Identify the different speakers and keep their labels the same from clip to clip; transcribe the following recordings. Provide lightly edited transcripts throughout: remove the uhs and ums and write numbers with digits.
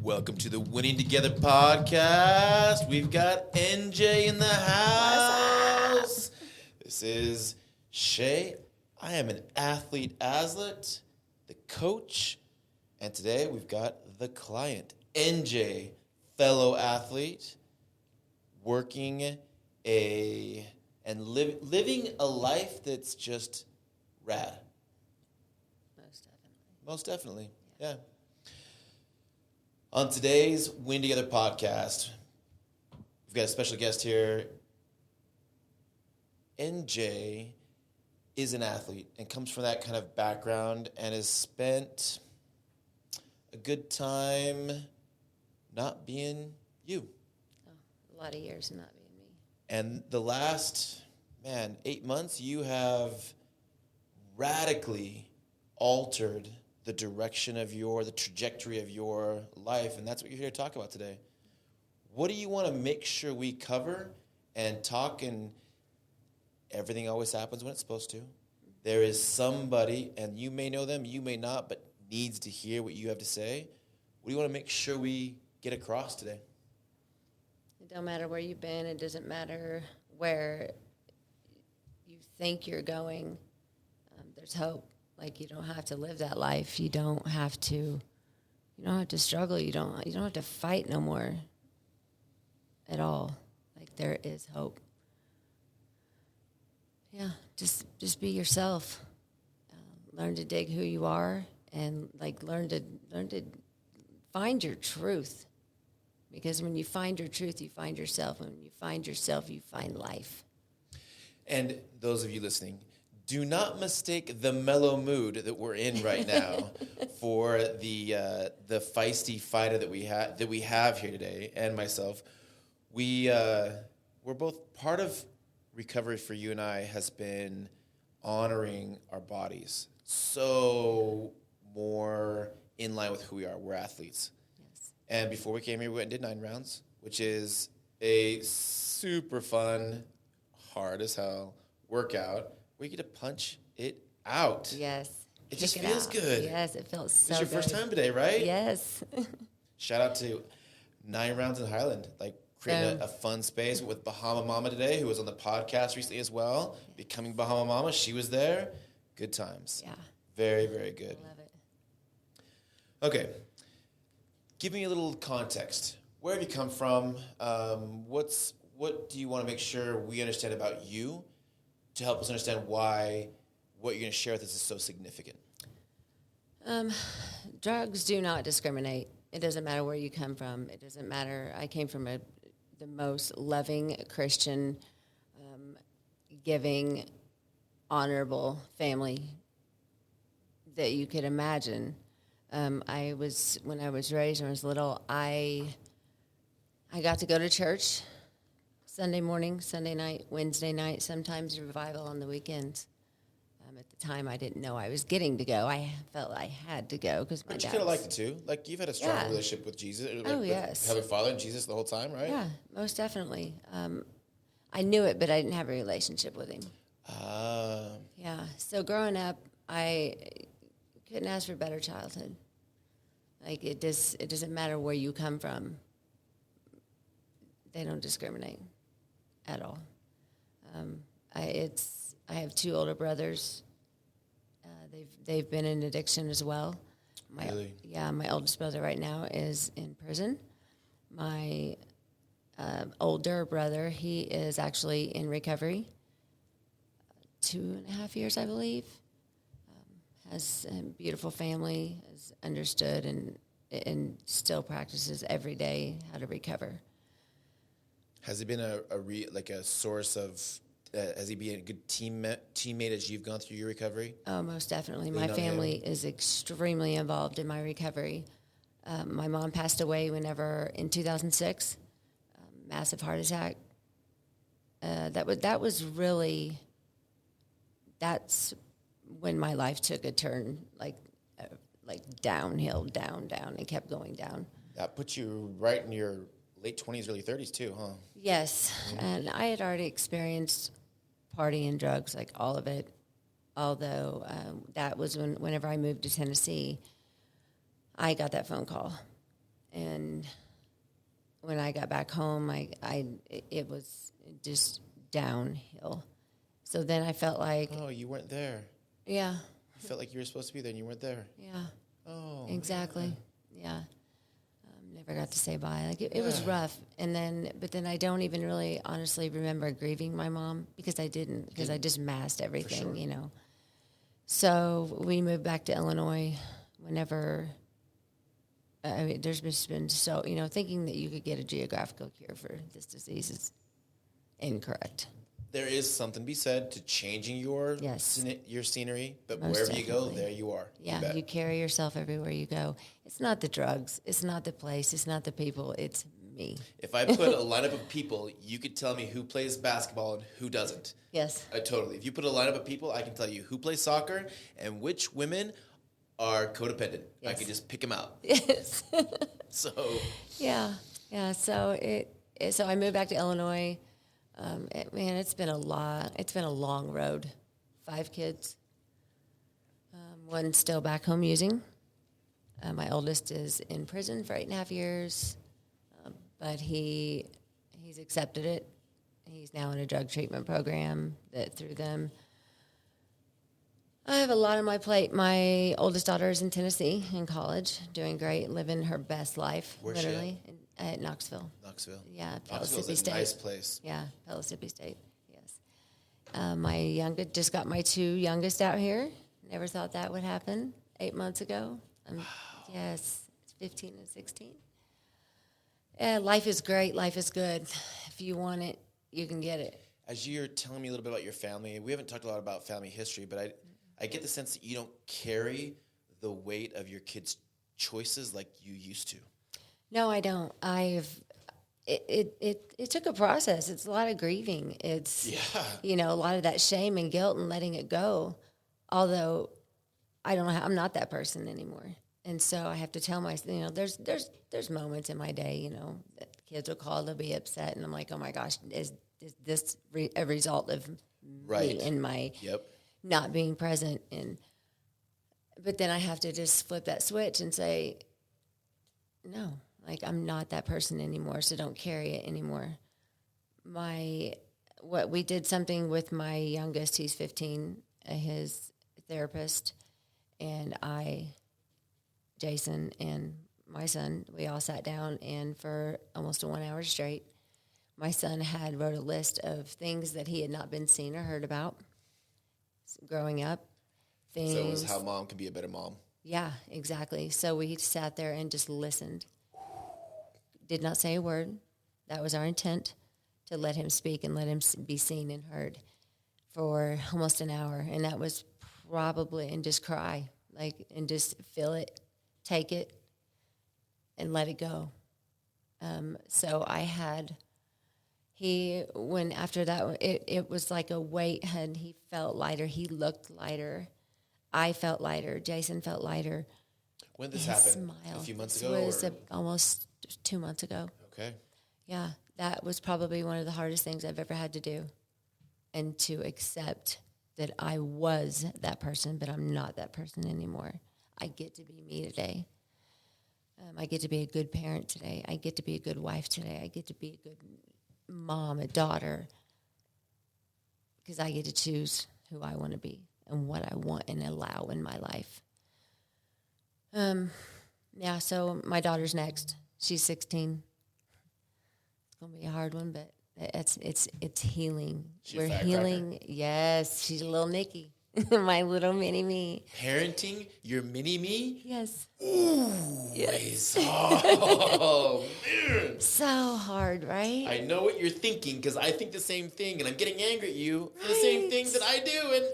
Speaker 1: Welcome to the Winning Together podcast. We've got NJ in the house. This is Shay. I am an athlete Aslet, the coach, and today we've got the client, NJ, fellow athlete, living a life that's just rad. Most definitely, yeah. On today's Win Together podcast, we've got a special guest here. NJ is an athlete and comes from that kind of background and has spent a good time not being you.
Speaker 2: A lot of years not being me.
Speaker 1: And the last, 8 months, you have radically altered the direction of the trajectory of your life, and that's what you're here to talk about today. What do you want to make sure we cover and talk, and everything always happens when it's supposed to. There is somebody, and you may know them, you may not, but needs to hear what you have to say. What do you want to make sure we get across today?
Speaker 2: It don't matter where you've been. It doesn't matter where you think you're going. There's hope. Like, you don't have to live that life. You don't have to struggle. You don't have to fight no more at all. Like, there is hope. Yeah, just be yourself. Learn to dig who you are, and learn to find your truth. Because when you find your truth, you find yourself. And when you find yourself, you find life.
Speaker 1: And those of you listening, do not mistake the mellow mood that we're in right now for the feisty fighter that we have here today, and myself. We're both part of recovery for you and I has been honoring our bodies. So more in line with who we are. We're athletes.
Speaker 2: Yes.
Speaker 1: And before we came here, we went and did 9 rounds, which is a super fun, hard as hell workout. We get to punch it out.
Speaker 2: Yes.
Speaker 1: It just feels good.
Speaker 2: Yes, it feels so good.
Speaker 1: It's your first time today, right?
Speaker 2: Yes.
Speaker 1: Shout out to 9 Rounds in Highland, creating a fun space with Bahama Mama today, who was on the podcast recently as well. Yes. Becoming Bahama Mama, she was there. Good times.
Speaker 2: Yeah.
Speaker 1: Very, very good.
Speaker 2: I love it.
Speaker 1: Okay. Give me a little context. Where have you come from? What do you want to make sure we understand about you to help us understand why what you're going to share with us is so significant?
Speaker 2: Drugs do not discriminate. It doesn't matter where you come from. It doesn't matter. I came from the most loving, Christian, giving, honorable family that you could imagine. When I was raised, when I was little, I got to go to church Sunday morning, Sunday night, Wednesday night, sometimes revival on the weekends. At the time, I didn't know I was getting to go. I felt I had to go because my dad.
Speaker 1: But you could have liked it too. Like, you've had a strong relationship with Jesus.
Speaker 2: Yes.
Speaker 1: Heavenly Father and Jesus the whole time, right?
Speaker 2: Yeah, most definitely. I knew it, but I didn't have a relationship with him. Yeah. So growing up, I couldn't ask for a better childhood. Like, it doesn't matter where you come from. They don't discriminate at all. I have 2 older brothers. They've been in addiction as well.
Speaker 1: Really?
Speaker 2: Yeah, my oldest brother right now is in prison. My older brother, he is actually in recovery. 2.5 years, I believe. Has a beautiful family, is understood, and still practices every day how to recover.
Speaker 1: Has he been a source of? Has he been a good teammate as you've gone through your recovery?
Speaker 2: Oh, most definitely. My family is extremely involved in my recovery. My mom passed away in 2006, massive heart attack. That's when my life took a turn, like downhill, down, and kept going down.
Speaker 1: That put you right in your late 20s, early 30s too, huh?
Speaker 2: Yes, and I had already experienced partying and drugs, like all of it, although that was whenever I moved to Tennessee, I got that phone call. And when I got back home, it was just downhill. So then I felt like,
Speaker 1: Oh, you weren't there.
Speaker 2: yeah,
Speaker 1: You felt like you were supposed to be there and you weren't there.
Speaker 2: yeah,
Speaker 1: Oh,
Speaker 2: exactly, yeah. Never got to say bye. Like it was rough. But then I don't even really honestly remember grieving my mom because I didn't, because I just masked everything,
Speaker 1: sure.
Speaker 2: So we moved back to Illinois whenever. I mean, there's just been thinking that you could get a geographical cure for this disease is incorrect.
Speaker 1: There is something to be said to changing your scenery, but
Speaker 2: Most
Speaker 1: wherever you go,
Speaker 2: definitely.
Speaker 1: there you are.
Speaker 2: Yeah, you carry yourself everywhere you go. It's not the drugs. It's not the place. It's not the people. It's me.
Speaker 1: If I put a lineup of people, you could tell me who plays basketball and who doesn't.
Speaker 2: Yes.
Speaker 1: Totally. If you put a lineup of people, I can tell you who plays soccer and which women are codependent.
Speaker 2: Yes.
Speaker 1: I can just pick them out.
Speaker 2: Yes.
Speaker 1: So.
Speaker 2: Yeah. So so I moved back to Illinois. It's been a lot. It's been a long road. 5 kids. One's still back home using. My oldest is in prison for 8.5 years, but he's accepted it. He's now in a drug treatment program that through them. I have a lot on my plate. My oldest daughter is in Tennessee in college, doing great, living her best life.
Speaker 1: Where's
Speaker 2: literally at Knoxville.
Speaker 1: Knoxville.
Speaker 2: Yeah,
Speaker 1: Knoxville's
Speaker 2: Pellissippi
Speaker 1: a
Speaker 2: State.
Speaker 1: nice place.
Speaker 2: Yeah, Pellissippi State. Yes. My youngest just got my 2 youngest out here. Never thought that would happen 8 months ago.
Speaker 1: Wow.
Speaker 2: Yes, it's 15 and 16. Life is great. Life is good. If you want it, you can get it.
Speaker 1: As you're telling me a little bit about your family, we haven't talked a lot about family history, but I get the sense that you don't carry the weight of your kids' choices like you used to.
Speaker 2: No, I don't. It took a process. It's a lot of grieving. It's a lot of that shame and guilt and letting it go. Although I don't know, I'm not that person anymore, and so I have to tell myself, there's moments in my day, that kids will call, they'll be upset, and I'm like, oh my gosh, is this a result of me and my not being present? But then I have to just flip that switch and say, no. Like, I'm not that person anymore, so don't carry it anymore. We did something with my youngest, he's 15, his therapist, and Jason, and my son, we all sat down, and for almost 1 hour straight, my son wrote a list of things that he had not been seen or heard about growing up.
Speaker 1: So it was how mom can be a better mom.
Speaker 2: Yeah, exactly. So we sat there and just listened. Did not say a word. That was our intent, to let him speak and let him be seen and heard for almost an hour. And that was probably, and just cry, and just feel it, take it, and let it go. So after that, it was like a weight, and he felt lighter. He looked lighter. I felt lighter. Jason felt lighter.
Speaker 1: When did this happen?
Speaker 2: Smile.
Speaker 1: A few months
Speaker 2: This
Speaker 1: ago?
Speaker 2: was almost 2 months ago.
Speaker 1: Okay.
Speaker 2: Yeah, that was probably one of the hardest things I've ever had to do, and to accept that I was that person, but I'm not that person anymore. I get to be me today. I get to be a good parent today. I get to be a good wife today. I get to be a good mom, a daughter, because I get to choose who I want to be and what I want and allow in my life. So my daughter's next. She's 16. It's gonna be a hard one, but it's healing. We're healing. Yes, she's a little Nikki, my little mini me.
Speaker 1: Parenting your mini me?
Speaker 2: Yes.
Speaker 1: Ooh,
Speaker 2: yes.
Speaker 1: Oh, man.
Speaker 2: So hard, right?
Speaker 1: I know what you're thinking, because I think the same thing, and I'm getting angry at you for the same thing that I do. And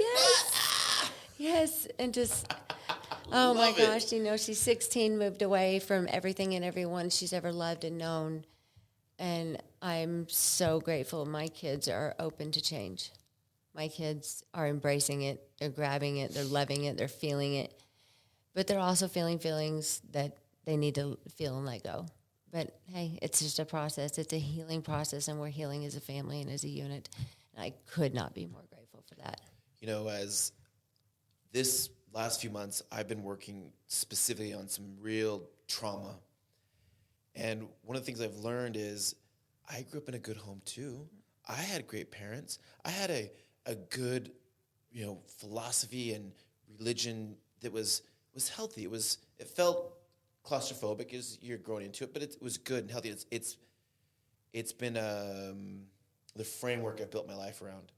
Speaker 2: yes, and just. Oh, my gosh, she's 16, moved away from everything and everyone she's ever loved and known. And I'm so grateful my kids are open to change. My kids are embracing it. They're grabbing it. They're loving it. They're feeling it. But they're also feeling feelings that they need to feel and let go. But, hey, it's just a process. It's a healing process, and we're healing as a family and as a unit. And I could not be more grateful for that.
Speaker 1: As this last few months, I've been working specifically on some real trauma. And one of the things I've learned is I grew up in a good home too. I had great parents. I had a good, philosophy and religion that was healthy. It felt claustrophobic as you're growing into it, but it was good and healthy. It's been the framework I've built my life around.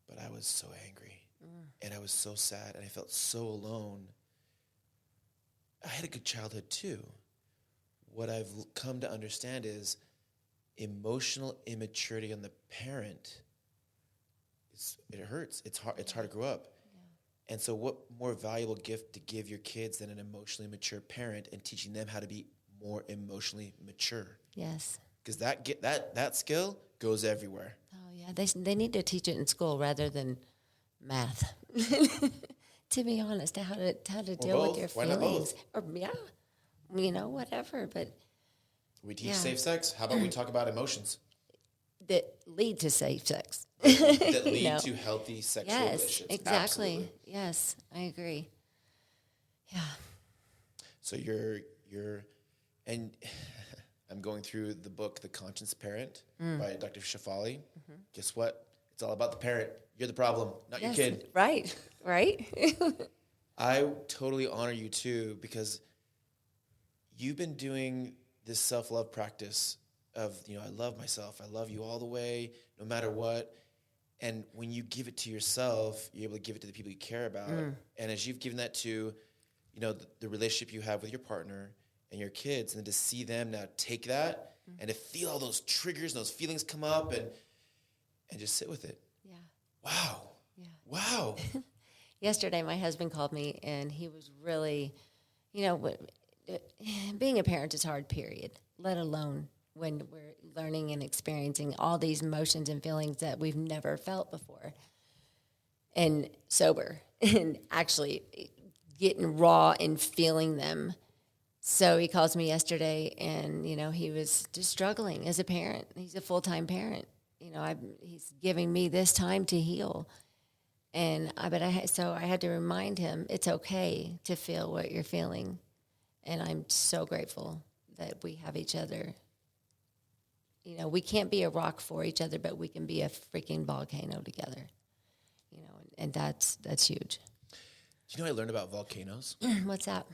Speaker 1: But I was so angry, and I was so sad, and I felt so alone. I had a good childhood too. What I've come to understand is emotional immaturity on the parent. It hurts. It's hard to grow up. Yeah. And so what more valuable gift to give your kids than an emotionally mature parent and teaching them how to be more emotionally mature?
Speaker 2: Yes.
Speaker 1: Because that skill goes everywhere.
Speaker 2: Oh, yeah. They need to teach it in school rather than math. To be honest, how to deal with your feelings. Or whatever. But
Speaker 1: we teach safe sex. How about we talk about emotions
Speaker 2: that lead to safe sex?
Speaker 1: That lead to healthy sexual relationships.
Speaker 2: Exactly.
Speaker 1: Absolutely.
Speaker 2: Yes, I agree. Yeah.
Speaker 1: So you're and I'm going through the book The Conscious Parent by Dr. Shafali. Mm-hmm. Guess what? It's all about the parent. You're the problem, not your kid.
Speaker 2: Right.
Speaker 1: I totally honor you too, because you've been doing this self-love practice of, I love myself. I love you all the way, no matter what. And when you give it to yourself, you're able to give it to the people you care about. And as you've given that to, the relationship you have with your partner and your kids, and then to see them now take that and to feel all those triggers and those feelings come up and just sit with it.
Speaker 2: Yeah.
Speaker 1: Wow.
Speaker 2: Yeah.
Speaker 1: Wow.
Speaker 2: Yesterday, my husband called me, and he was really, being a parent is hard, period, let alone when we're learning and experiencing all these emotions and feelings that we've never felt before. And sober, and actually getting raw and feeling them. So he calls me yesterday, and, he was just struggling as a parent. He's a full-time parent. He's giving me this time to heal. And I had to remind him it's okay to feel what you're feeling. And I'm so grateful that we have each other. We can't be a rock for each other, but we can be a freaking volcano together. And that's huge.
Speaker 1: Do you know what I learned about volcanoes?
Speaker 2: What's that?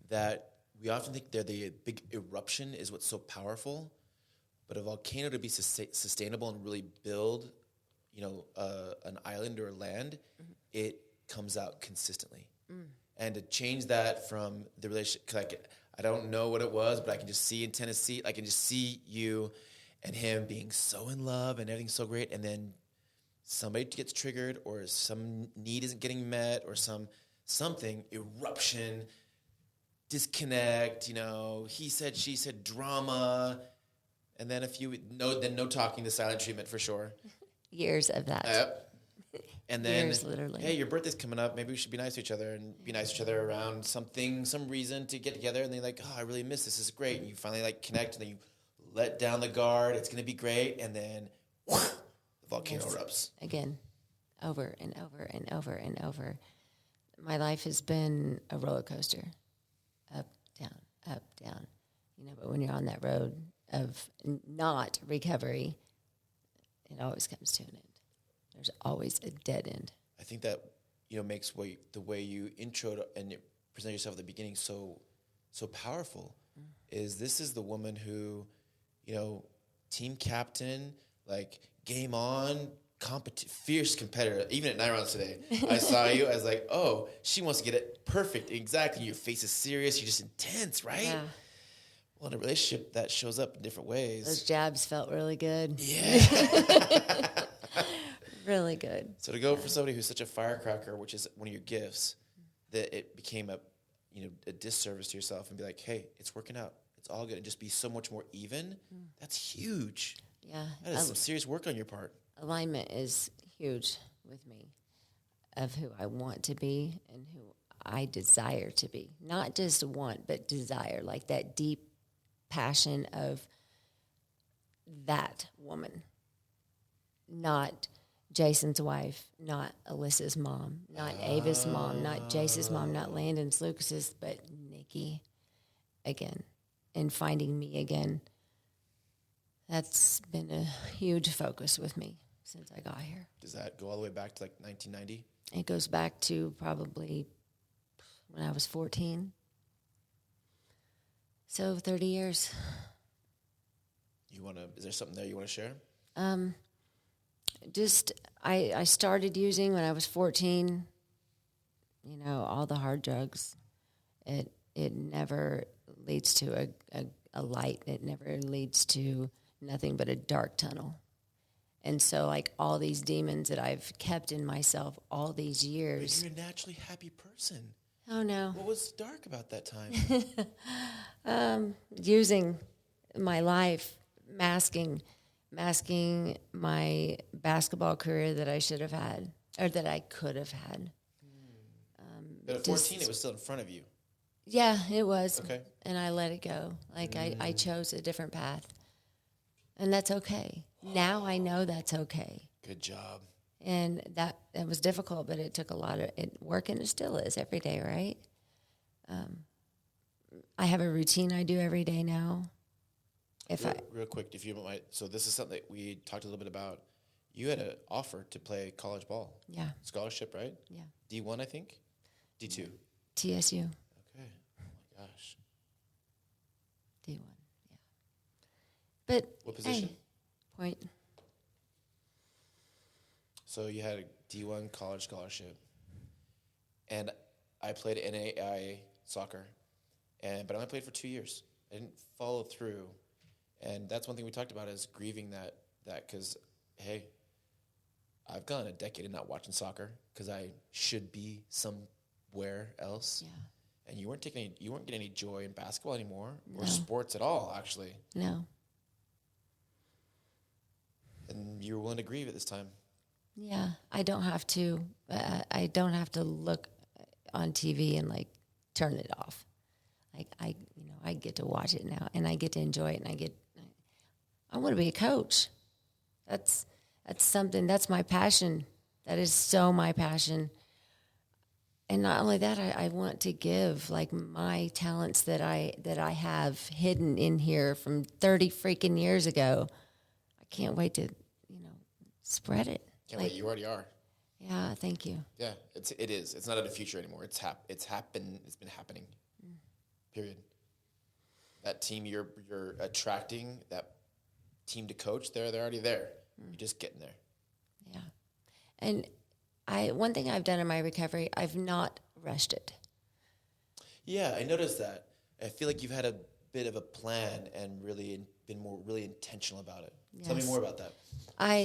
Speaker 2: That
Speaker 1: we often think they're the big eruption is what's so powerful, but a volcano to be sustainable and really build, an island or a land, it comes out consistently. And to change that from the relationship, because I don't know what it was, but I can just see in Tennessee, I can just see you and him being so in love and everything's so great, and then somebody gets triggered or some need isn't getting met or something, eruption, disconnect, he said, she said, drama, and then no talking, the silent treatment for sure.
Speaker 2: Years of that.
Speaker 1: Yep. And then,
Speaker 2: years, literally.
Speaker 1: Hey, your birthday's coming up. Maybe we should be nice to each other and be nice to each other around some reason to get together. And they're like, oh, I really miss this. This is great. And you finally connect, and then you let down the guard. It's going to be great. And then the volcano erupts.
Speaker 2: Again, over and over and over and over. My life has been a roller coaster. Up, down. But when you're on that road of not recovery, it always comes to an end. There's always a dead end.
Speaker 1: I think that makes the way you intro and present yourself at the beginning so powerful. This is the woman who, team captain, game on, fierce competitor. Even at 9 rounds today, I saw you. I was like, oh, she wants to get it perfect. Exactly. Your face is serious. You're just intense, right?
Speaker 2: Yeah.
Speaker 1: Well, in a relationship, that shows up in different ways.
Speaker 2: Those jabs felt really good.
Speaker 1: Yeah.
Speaker 2: Really good.
Speaker 1: So to go for somebody who's such a firecracker, which is one of your gifts, that it became a disservice to yourself and be like, hey, it's working out. It's all good. And just be so much more even. That's huge.
Speaker 2: Yeah.
Speaker 1: That is some serious work on your part.
Speaker 2: Alignment is huge with me of who I want to be and who I desire to be. Not just want, but desire, like that deep passion of that woman. Not Jason's wife, not Alyssa's mom, not Ava's mom, not Jace's mom, not Landon's, Lucas's, but Nikki again. and finding me again. That's been a huge focus with me since I got here.
Speaker 1: Does that go all the way back to like 1990?
Speaker 2: It goes back to probably when I was 14. So 30 years.
Speaker 1: Is there something there you want to share?
Speaker 2: I started using when I was 14, all the hard drugs. It never leads to a light. It never leads to nothing but a dark tunnel. And so, like, all these demons that I've kept in myself all these years.
Speaker 1: But you're a naturally happy person.
Speaker 2: Oh, no.
Speaker 1: What was dark about that time?
Speaker 2: Using my life, masking my basketball career that I should have had, or that I could have had.
Speaker 1: But at 14, it was still in front of you.
Speaker 2: Yeah, it was.
Speaker 1: Okay.
Speaker 2: And I let it go. Like, I chose a different path. And that's okay. Now I know that's okay.
Speaker 1: Good job.
Speaker 2: And that was difficult, but it took a lot of work, and it still is every day, right? I have a routine I do every day now.
Speaker 1: Real quick, if you don't mind. So this is something that we talked a little bit about. You had an offer to play college ball.
Speaker 2: Yeah.
Speaker 1: Scholarship, right?
Speaker 2: Yeah.
Speaker 1: D1, I think? D2?
Speaker 2: TSU.
Speaker 1: Okay. Oh, my gosh.
Speaker 2: D1, yeah. But
Speaker 1: What position?
Speaker 2: Hey, point.
Speaker 1: So you had a D1 college scholarship. And I played NAIA soccer. But I only played for 2 years. I didn't follow through. And that's one thing we talked about is grieving that because, hey, I've gone a decade of not watching soccer because I should be somewhere else.
Speaker 2: Yeah.
Speaker 1: And you weren't getting any joy in basketball anymore or
Speaker 2: No.
Speaker 1: sports at all, actually.
Speaker 2: No.
Speaker 1: And you were willing to grieve at this time.
Speaker 2: Yeah, I don't have to. I don't have to look on TV and like turn it off. Like I get to watch it now, and I get to enjoy it, and I want to be a coach. That's something. That's my passion. That is so my passion. And not only that, I want to give like my talents that I have hidden in here from 30 freaking years ago. I can't wait to spread it.
Speaker 1: Can't wait. You already are.
Speaker 2: Yeah, thank you.
Speaker 1: Yeah, it is. It's not in the future anymore. It's happened. It's been happening. Period. That team you're attracting, that team to coach, they're already there. You're just getting there.
Speaker 2: Yeah. And one thing I've done in my recovery, I've not rushed it.
Speaker 1: Yeah, I noticed that. I feel like you've had a bit of a plan and really been really intentional about it.
Speaker 2: Yes.
Speaker 1: Tell me more about that.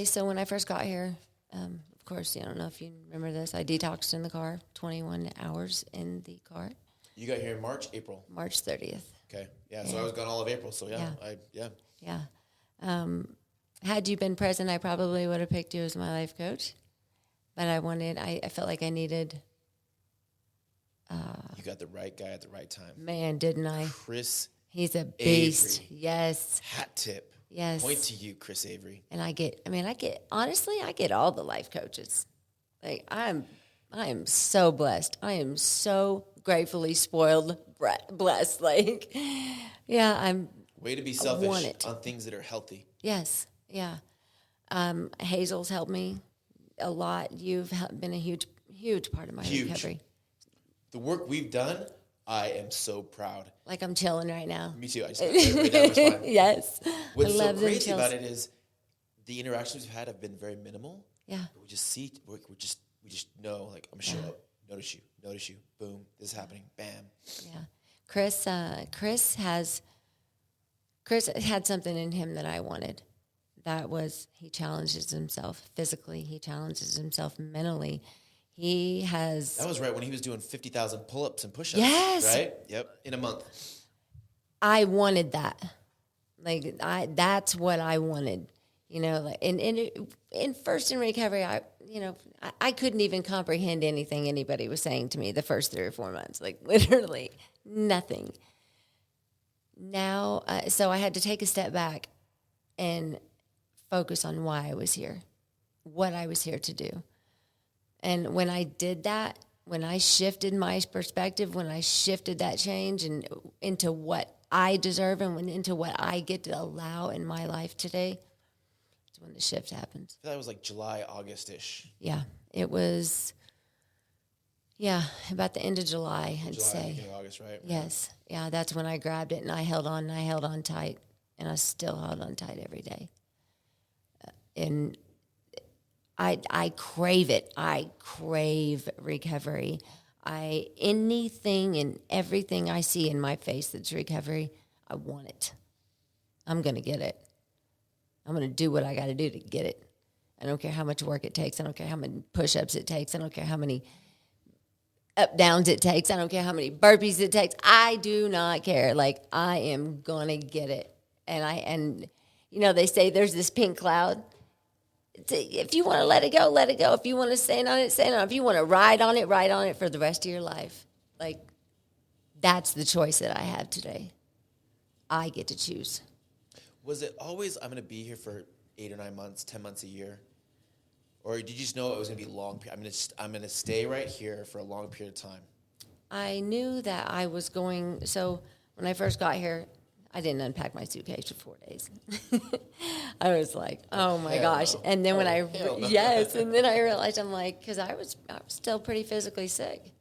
Speaker 2: So when I first got here, of course, I don't know if you remember this, I detoxed in the car, 21 hours in the car.
Speaker 1: You got here in April?
Speaker 2: March 30th.
Speaker 1: Okay. Yeah, so I was gone all of April, so yeah.
Speaker 2: Yeah. Had you been present, I probably would have picked you as my life coach. But I felt like I needed...
Speaker 1: you got the right guy at the right time.
Speaker 2: Man, didn't I?
Speaker 1: Chris
Speaker 2: He's a beast.
Speaker 1: Avery.
Speaker 2: Yes.
Speaker 1: Hat tip.
Speaker 2: Yes.
Speaker 1: Point to you, Chris Avery.
Speaker 2: And I get all the life coaches. Like, I am so blessed. I am so gratefully spoiled, blessed. Like, yeah, I'm...
Speaker 1: Way to be selfish on things that are healthy.
Speaker 2: Yes, yeah. Hazel's helped me a lot. You've been a huge part of my recovery.
Speaker 1: The work we've done, I am so proud.
Speaker 2: Like I'm chilling right now.
Speaker 1: Me too. I just right down my spine.
Speaker 2: Yes.
Speaker 1: What's so crazy about it is the interactions we've had have been very minimal.
Speaker 2: Yeah.
Speaker 1: But we just know, like, I'm gonna show up, notice you, boom, this is happening, bam.
Speaker 2: Yeah. Chris had something in him that I wanted. That was, he challenges himself physically. He challenges himself mentally.
Speaker 1: That was right when he was doing 50,000 pull-ups and push-ups.
Speaker 2: Yes.
Speaker 1: Right? Yep. In a month.
Speaker 2: I wanted that. Like, that's what I wanted. Like, and first in recovery, I couldn't even comprehend anything anybody was saying to me the first 3 or 4 months. Like, literally nothing. Now, so I had to take a step back and focus on why I was here, what I was here to do. And when I did that, when I shifted my perspective, when I shifted that change and into what I deserve and into what I get to allow in my life today, it's when the shift happens.
Speaker 1: I feel that was like July, August-ish.
Speaker 2: Yeah, it was. Yeah, about the end of July, I'd say.
Speaker 1: Beginning of August, right?
Speaker 2: Yes. Yeah, that's when I grabbed it and I held on tight, and I still held on tight every day. And I crave it. I crave recovery. Anything and everything I see in my face that's recovery, I want it. I'm going to get it. I'm going to do what I got to do to get it. I don't care how much work it takes. I don't care how many push-ups it takes. I don't care how many up-downs it takes. I don't care how many burpees it takes. I do not care. Like, I am going to get it. And you know, they say there's this pink cloud. If you want to let it go, let it go. If you want to stand on it, stand on it. If you want to ride on it for the rest of your life. Like, that's the choice that I have today. I get to choose.
Speaker 1: Was it always, I'm going to be here for 8 or 9 months, 10 months a year? Or did you just know it was going to be long? I'm going to stay right here for a long period of time. I
Speaker 2: knew that I was going. So when I first got here, I didn't unpack my suitcase for 4 days. I was like, oh my gosh. No. And then and then I realized, I'm like, because I was still pretty physically sick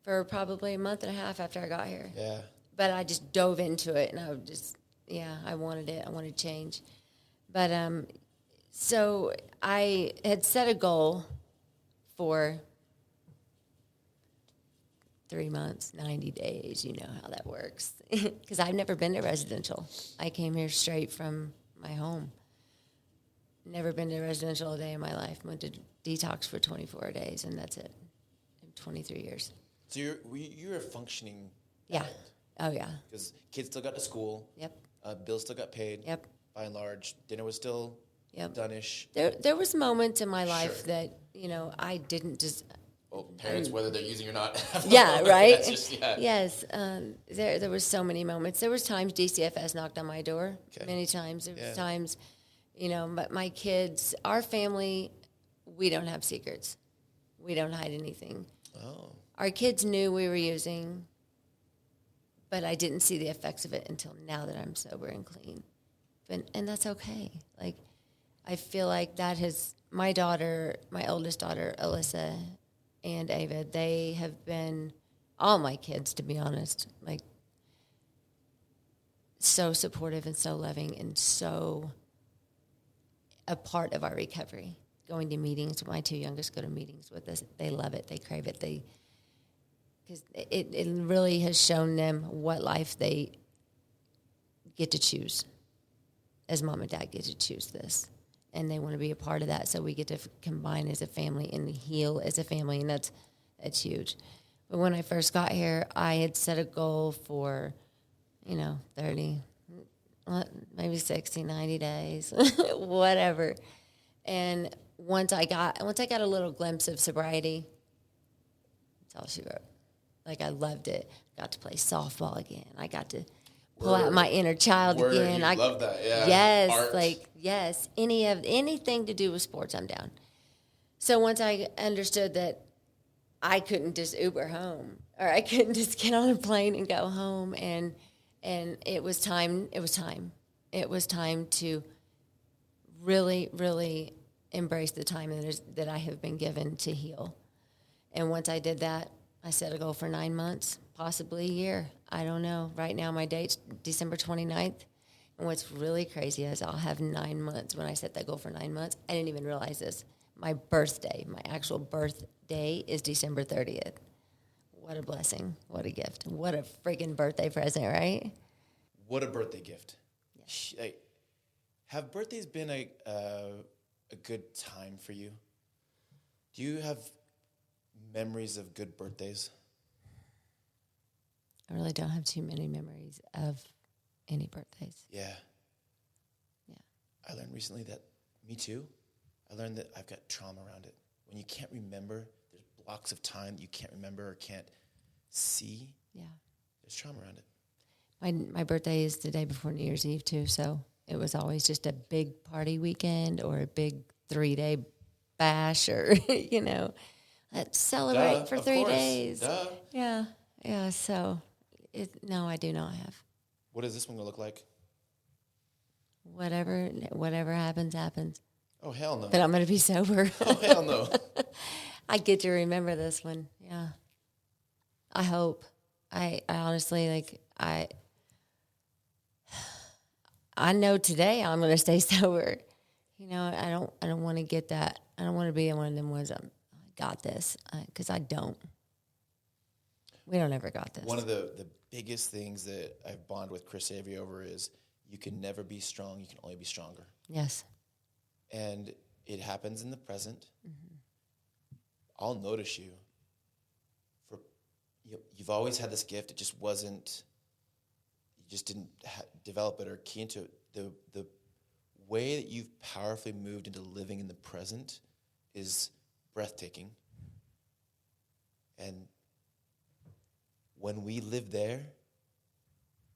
Speaker 2: for probably a month and a half after I got here.
Speaker 1: Yeah.
Speaker 2: But I just dove into it, and I wanted it. I wanted change. But so I had set a goal for 3 months, 90 days. You know how that works. Because I've never been to residential. I came here straight from my home. Never been to residential a day in my life. Went to detox for 24 days, and that's it. In 23 years.
Speaker 1: So you're a functioning
Speaker 2: Yeah.
Speaker 1: adult.
Speaker 2: Oh, yeah.
Speaker 1: Because kids still got to school.
Speaker 2: Yep.
Speaker 1: Bills still got paid.
Speaker 2: Yep.
Speaker 1: By and large, dinner was still done-ish.
Speaker 2: There was moments in my life that, you know, I didn't just...
Speaker 1: Well, parents, whether they're using or not.
Speaker 2: Yeah, right?
Speaker 1: That's just,
Speaker 2: Yes. There was so many moments. There was times DCFS knocked on my door. Okay. Many times. There was times, you know, but my kids, our family, we don't have secrets. We don't hide anything.
Speaker 1: Oh.
Speaker 2: Our kids knew we were using, but I didn't see the effects of it until now that I'm sober and clean. And that's okay. Like, I feel like that has, my oldest daughter, Alyssa, and Ava, they have been, all my kids, to be honest, like, so supportive and so loving and so a part of our recovery. Going to meetings, my 2 youngest go to meetings with us. They love it. They crave it. Because it really has shown them what life they get to choose. As mom and dad get to choose this. And they want to be a part of that, so we get to combine as a family and heal as a family, and that's huge. But when I first got here, I had set a goal for, 30, maybe 60, 90 days, whatever. And once I got a little glimpse of sobriety, that's all she wrote. Like, I loved it. Got to play softball again. I got to pull out my inner child again. I love that. Yeah. Yes, art. Anything to do with sports, I'm down. So once I understood that I couldn't just Uber home, or I couldn't just get on a plane and go home, and it was time. It was time to really, really embrace the time that I have been given to heal. And once I did that, I set a goal for 9 months, possibly a year. I don't know. Right now, my date's December 29th. And what's really crazy is I'll have 9 months. When I set that goal for 9 months, I didn't even realize this. My birthday, my actual birthday is December 30th. What a blessing. What a gift. What a freaking birthday present, right?
Speaker 1: What a birthday gift.
Speaker 2: Yeah.
Speaker 1: Have birthdays been a good time for you? Do you have memories of good birthdays?
Speaker 2: I really don't have too many memories of any birthdays.
Speaker 1: Yeah. I learned recently that, me too, I learned that I've got trauma around it. When you can't remember, there's blocks of time that you can't remember or can't see. Yeah. There's trauma around it.
Speaker 2: My birthday is the day before New Year's Eve too, so it was always just a big party weekend or a big 3-day bash or, let's celebrate for
Speaker 1: of
Speaker 2: 3
Speaker 1: course.
Speaker 2: days.
Speaker 1: Duh.
Speaker 2: Yeah. Yeah. So, no, I do not have.
Speaker 1: What is this one going to look like?
Speaker 2: Whatever happens, happens.
Speaker 1: Oh, hell no.
Speaker 2: But I'm going to be sober.
Speaker 1: Oh, hell no.
Speaker 2: I get to remember this one. Yeah. I hope. I honestly, like, I know today I'm going to stay sober. You know, I don't want to get that. I don't want to be one of them ones. I got this, because I don't. We don't ever got this.
Speaker 1: One of the biggest things that I've bonded with Chris Avery over is you can never be strong. You can only be stronger.
Speaker 2: Yes.
Speaker 1: And it happens in the present. Mm-hmm. I'll notice you. You've always had this gift. It just wasn't. You just didn't develop it or key into it. The way that you've powerfully moved into living in the present is breathtaking. And when we live there,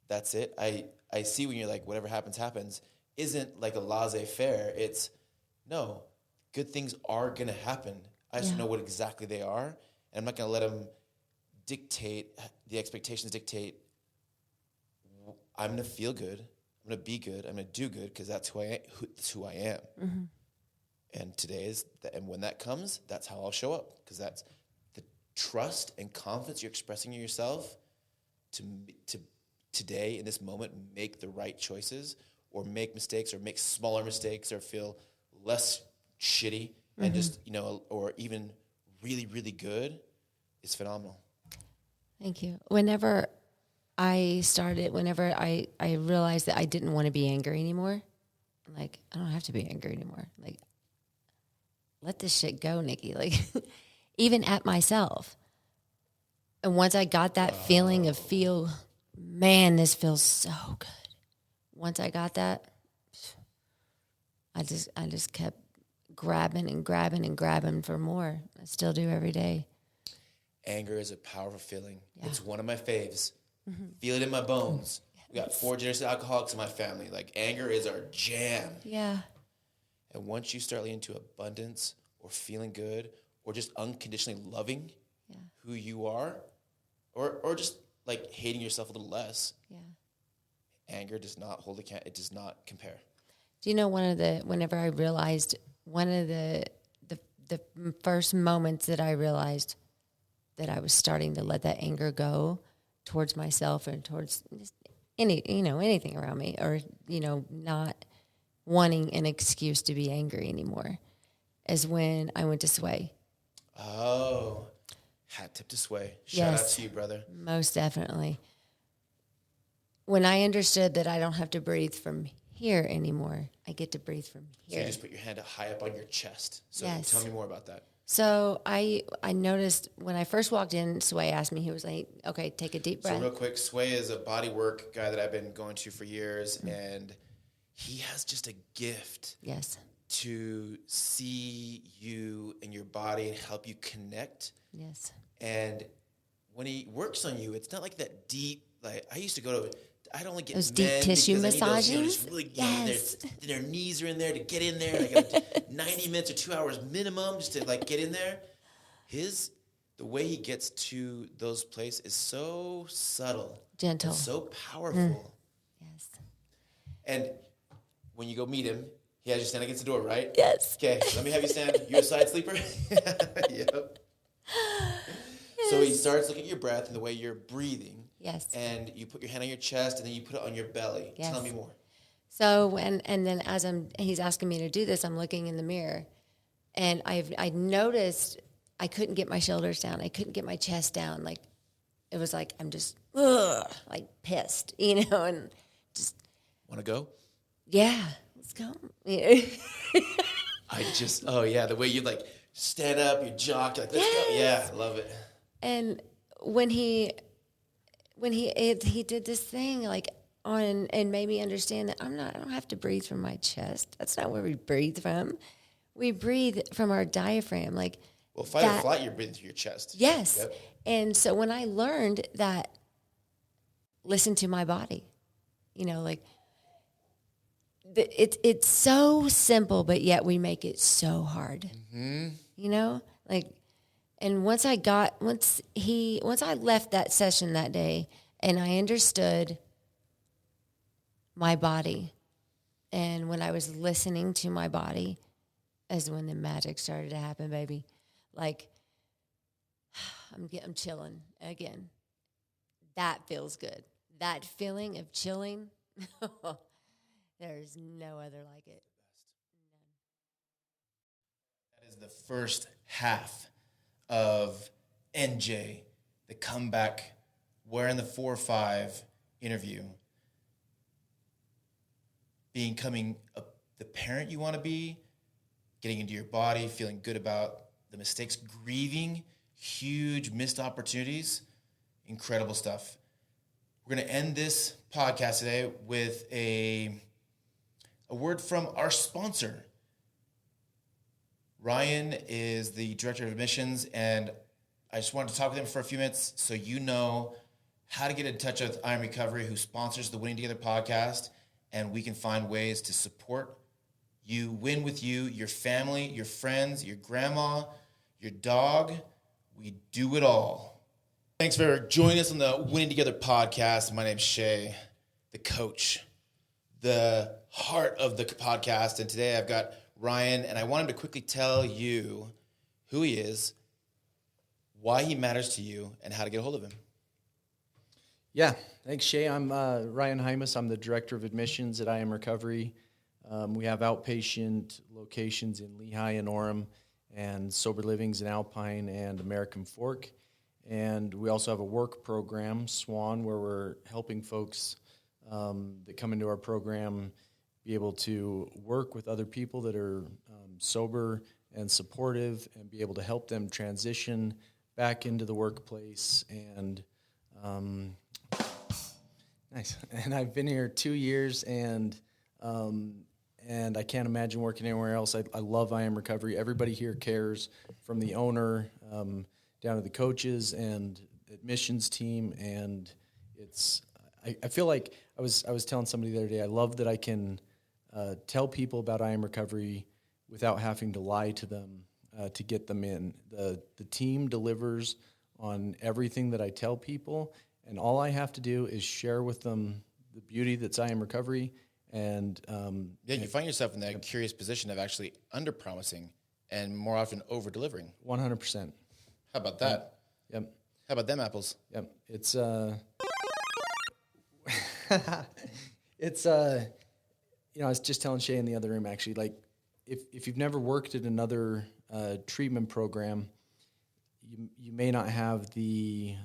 Speaker 1: that's it. I see when you're like, whatever happens, happens, isn't like a laissez-faire. It's, no, good things are going to happen. I just don't know what exactly they are. And I'm not going to let them dictate, the expectations dictate, I'm going to feel good. I'm going to be good. I'm going to do good because that's who I am. Mm-hmm. And and when that comes, that's how I'll show up, because that's the trust and confidence you're expressing in yourself to today, in this moment, make the right choices or make mistakes or make smaller mistakes or feel less shitty and just, or even really, really good is phenomenal.
Speaker 2: Thank you. Whenever I realized that I didn't want to be angry anymore, I'm like, I don't have to be angry anymore. Like, let this shit go, Nikki. Like, even at myself. And once I got that feeling of man, this feels so good. Once I got that, I just kept grabbing and grabbing and grabbing for more. I still do every day.
Speaker 1: Anger is a powerful feeling. Yeah. It's one of my faves. Mm-hmm. Feel it in my bones. Yes. We got 4 generations of alcoholics in my family. Like, anger is our jam.
Speaker 2: Yeah.
Speaker 1: And once you start leaning to abundance or feeling good or just unconditionally loving who you are, or just like hating yourself a little less, anger does not hold it does not compare.
Speaker 2: Do you know whenever I realized, one of the first moments that I realized that I was starting to let that anger go towards myself and towards just anything around me, or, not wanting an excuse to be angry anymore, is when I went to Sway.
Speaker 1: Oh, hat tip to Sway. Shout out to you, brother.
Speaker 2: Most definitely. When I understood that I don't have to breathe from here anymore, I get to breathe from here.
Speaker 1: So you just put your hand high up on your chest. So tell me more about that.
Speaker 2: So I noticed when I first walked in, Sway asked me, he was like, okay, take a deep breath.
Speaker 1: So real quick, Sway is a body work guy that I've been going to for years, and he has just a gift.
Speaker 2: Yes.
Speaker 1: To see you and your body and help you connect.
Speaker 2: Yes.
Speaker 1: And when he works on you, it's not like that deep, like I used to go to, I'd only get
Speaker 2: those deep tissue massages.
Speaker 1: Just really, their knees are in there to get in there. I got 90 minutes or 2 hours minimum just to like get in there. The way he gets to those places is so subtle.
Speaker 2: Gentle.
Speaker 1: And so powerful.
Speaker 2: Yes.
Speaker 1: And when you go meet him, he has you stand against the door, right?
Speaker 2: Yes.
Speaker 1: Okay, let me have you stand. You're a side sleeper? Yep. Yes. So he starts looking at your breath and the way you're breathing.
Speaker 2: Yes.
Speaker 1: And you put your hand on your chest and then you put it on your belly.
Speaker 2: Yes.
Speaker 1: Tell me more.
Speaker 2: So and then as he's asking me to do this, I'm looking in the mirror, and I noticed I couldn't get my shoulders down. I couldn't get my chest down. Like, it was like I'm just like pissed, and just
Speaker 1: want to go?
Speaker 2: Yeah. Let's go.
Speaker 1: The way you like stand up, you jock, like, let's go. Yeah, I love it.
Speaker 2: And when he did this thing like on and made me understand that I don't have to breathe from my chest. That's not where we breathe from. We breathe from our diaphragm. Like,
Speaker 1: well, fight or flight, you're breathing through your chest.
Speaker 2: Yes.
Speaker 1: Yep.
Speaker 2: And so when I learned that, listen to my body, like. It's so simple, but yet we make it so hard. Mm-hmm. And once I left that session that day and I understood my body, and when I was listening to my body is when the magic started to happen, baby. Like, I'm chilling again. That feels good. That feeling of chilling, there's no other like it.
Speaker 1: That is the first half of NJ, the comeback, wearing the 4-5 interview, becoming the parent you want to be, getting into your body, feeling good about the mistakes, grieving huge missed opportunities, incredible stuff. We're going to end this podcast today with a word from our sponsor. Ryan is the director of admissions, and I just wanted to talk with him for a few minutes so you know how to get in touch with I Am Recovery, who sponsors the Winning Together podcast, and we can find ways to support you, win with you, your family, your friends, your grandma, your dog. We do it all. Thanks for joining us on the Winning Together podcast. My name's Shay, the coach, the heart of the podcast. And today I've got Ryan, and I want him to quickly tell you who he is, why he matters to you, and how to get a hold of him.
Speaker 3: Yeah, thanks, Shay. I'm Ryan Hymas. I'm the director of admissions at I Am Recovery. We have outpatient locations in Lehigh and Orem, and sober livings in Alpine and American Fork. And we also have a work program, SWAN, where we're helping folks that come into our program be able to work with other people that are sober and supportive and be able to help them transition back into the workplace. And nice. And I've been here 2 years, and I can't imagine working anywhere else. I love I Am Recovery. Everybody here cares, from the owner down to the coaches and admissions team, and I feel like I was telling somebody the other day, I love that I can tell people about I Am Recovery without having to lie to them to get them in. The team delivers on everything that I tell people, and all I have to do is share with them the beauty that's I Am Recovery. And
Speaker 1: you find yourself in that curious position of actually under-promising and more often over-delivering.
Speaker 3: 100%.
Speaker 1: How about that?
Speaker 3: Yep.
Speaker 1: How about them apples?
Speaker 3: Yep. It's it's I was just telling Shay in the other room, actually, like if you've never worked at another treatment program, you may not have the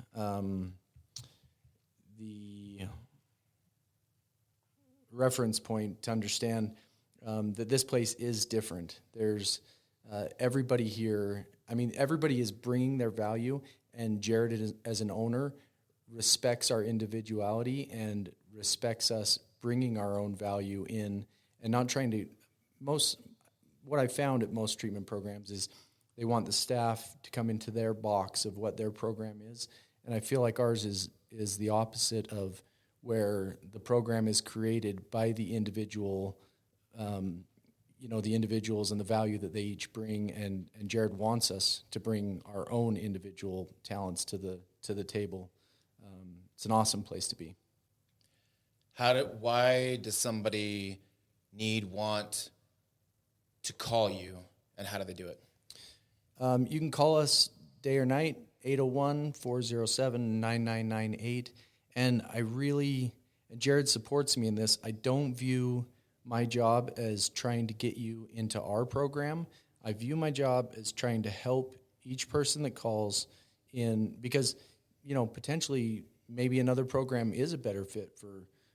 Speaker 3: reference point to understand that this place is different. There's everybody here. I mean, everybody is bringing their value, and Jared, as an owner, respects our individuality and respects us bringing our own value in, and not trying to. What I found at most treatment programs is they want the staff to come into their box of what their program is, and I feel like ours is the opposite of where the program is created by the individual, the individuals and the value that they each bring, and Jared wants us to bring our own individual talents to the table. It's an awesome place to be.
Speaker 1: Why does somebody want to call you, and how do they do it?
Speaker 3: You can call us day or night, 801-407-9998. And Jared supports me in this. I don't view my job as trying to get you into our program. I view my job as trying to help each person that calls in, because, potentially maybe another program is a better fit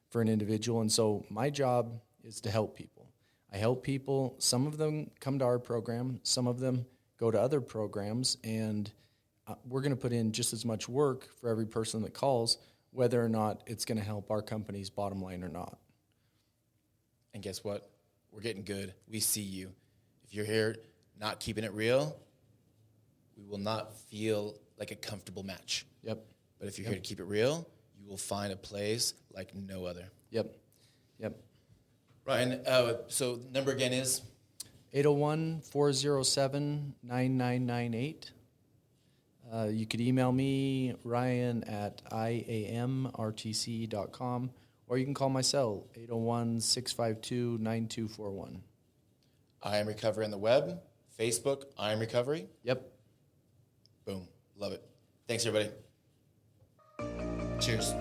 Speaker 3: for an individual. And so my job is to help people. I help people. Some of them come to our program. Some of them go to other programs. And we're going to put in just as much work for every person that calls, whether or not it's going to help our company's bottom line or not.
Speaker 1: And guess what? We're getting good. We see you. If you're here not keeping it real, we will not feel like a comfortable match.
Speaker 3: Yep.
Speaker 1: But if you're here to keep it real, you will find a place like no other.
Speaker 3: Yep.
Speaker 1: Ryan, so number again is?
Speaker 3: 801-407-9998. You could email me, Ryan, at iamrtc.com, or you can call my cell, 801-652-9241.
Speaker 1: I Am Recovery on the web, Facebook, I Am Recovery.
Speaker 3: Yep.
Speaker 1: Boom. Love it. Thanks, everybody. Cheers.